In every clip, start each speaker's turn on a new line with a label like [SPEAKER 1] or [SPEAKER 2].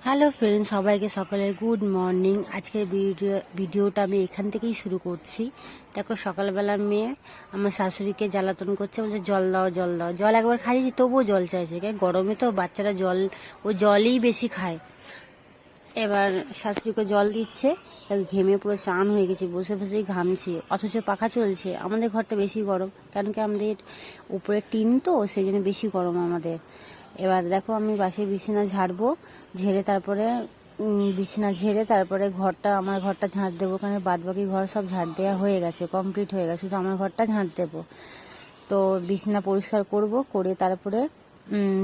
[SPEAKER 1] Hello friends, সবাইকে সকালের good morning. আজকের ভিডিওটা আমি এখান থেকেই শুরু করছি। দেখো, সকালবেলা মেয়ে আমার শাশুড়িকে জ্বালাতন করছে, বলছে জল দাও জল দাও। জল একবার খাইয়েছি তবুও জল চাইছে, গরমে তো বাচ্চারা জলই বেশি খায়। এবার শাশুড়িকে জল দিচ্ছে, ঘেমে পুরো চান হয়ে গেছে, বসে বসেই ঘামছি, অথচ পাখা চলছে। আমাদের ঘরটা বেশি গরম, কারণ কি আমাদের উপরে টিন তো, সেই জন্য বেশি গরম আমাদের। এবার দেখো, আমি বাসে বিছানা ঝাড়বো, ঝেড়ে তারপরে বিছানা ঝেড়ে তারপরে আমার ঘরটা ঝাঁট দেবো, কারণ বাদ বাকি ঘর সব ঝাঁট দেওয়া হয়ে গেছে, কমপ্লিট হয়ে গেছে, শুধু আমার ঘরটা ঝাঁট দেবো। তো বিছানা পরিষ্কার করব, করে তারপরে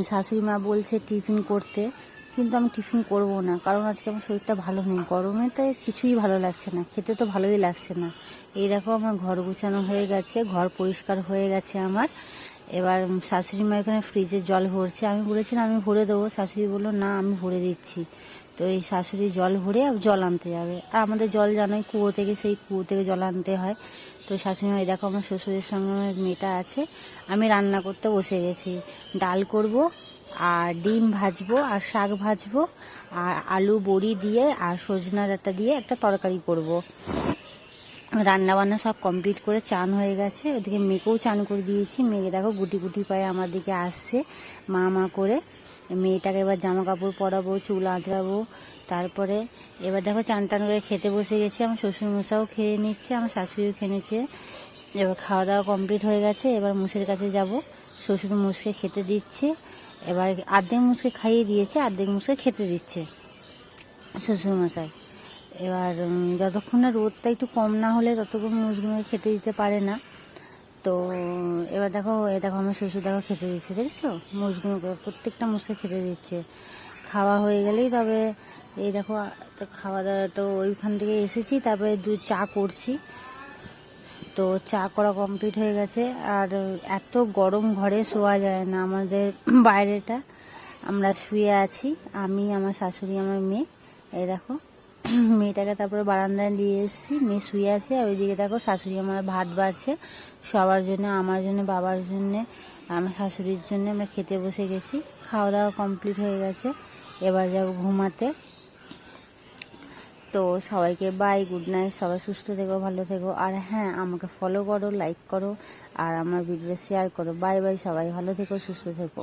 [SPEAKER 1] শাশুড়ি মা বলছে টিফিন করতে, কিন্তু আমি টিফিন করব না, কারণ আজকে আমার শরীরটা ভালো নেই। গরমে তো কিছুই ভালো লাগছে না, খেতে তো ভালোই লাগছে না। এই দেখো, আমার ঘর গুছানো হয়ে গেছে, ঘর পরিষ্কার হয়ে গেছে আমার। এবার শাশুড়ি মা এখানে ফ্রিজে জল ভরছে, আমি বলেছিলাম আমি ভরে দেবো, শাশুড়ি বললো না আমি ভরে দিচ্ছি। তো এই শাশুড়ি জল ভরে জল আনতে যাবে, আর আমাদের জল জানোই কুয়ো থেকে, সেই কুয়ো থেকে জল আনতে হয়। তো শাশুড়ি মা, দেখো আমার শ্বশুরের সঙ্গে আমার মেয়েটা আছে, আমি রান্না করতে বসে গেছি। ডাল করব, আর ডিম ভাজবো, আর শাক ভাজবো, আর আলু বড়ি দিয়ে আর সজনা ডাঁটা দিয়ে একটা তরকারি করব। রান্না বান্না সব কমপ্লিট করে চান হয়ে গেছে, ওদিকে মেয়েকেও চান করে দিয়েছি। মেয়েকে দেখো গুটি গুটি পায়ে আমার দিকে আসছে মা করে। মেয়েটাকে এবার জামা কাপড় পরাবো, চুল আঁচড়াবো, তারপরে এবার দেখো চান টান করে খেতে বসে গেছি। আমার শ্বশুরমশাইও খেয়ে নিচ্ছে, আমার শাশুড়িও খেয়ে নিচ্ছে। এবার খাওয়া দাওয়া কমপ্লিট হয়ে গেছে, এবার মুসের কাছে যাব। শ্বশুর মুসকে খেতে দিচ্ছে, এবার আর্ধেক মুসকে খাইয়ে দিয়েছে, আর্ধেক মুসকে খেতে দিচ্ছে শ্বশুরমশাই। এবার যতক্ষণ না রোদটা একটু কম না হলে ততক্ষণ মুসগুলোকে খেতে দিতে পারে না। তো এবার দেখো, আমার শ্বশুর দেখো খেতে দিচ্ছে, দেখছো মুসগুলোকে, প্রত্যেকটা মুসকে খেতে দিচ্ছে। খাওয়া হয়ে গেলেই তবে এই দেখো, তো খাওয়া দাওয়া তো ওইখান থেকে এসেছি, তারপরে চা করছি। তো চা করা কমপ্লিট হয়ে গেছে। আর এত গরম, ঘরে শোয়া যায় না আমাদের, বাইরেটা আমরা শুয়ে আছি, আমি, আমার শাশুড়ি, আমার মেয়ে। এই দেখো, মেয়েটাকে তারপরে বারান্দায় নিয়ে এসেছি, মেয়ে শুয়ে আছে। আর ওইদিকে দেখো শাশুড়ি আমার ভাত বাড়ছে সবার জন্য, আমার জন্য, বাবার জন্যে, আমার শাশুড়ির জন্য। আমরা খেতে বসে গেছি, খাওয়া দাওয়া কমপ্লিট হয়ে গেছে, এবার যাবো ঘুমাতে। তো সবাইকে বাই, গুড নাইট, সবাই সুস্থ থেকো, ভালো থেকো। আর হ্যাঁ, আমাকে ফলো করো, লাইক করো, আর আমার ভিডিও শেয়ার করো। বাই বাই, সবাই ভালো থেকো, সুস্থ থেকো।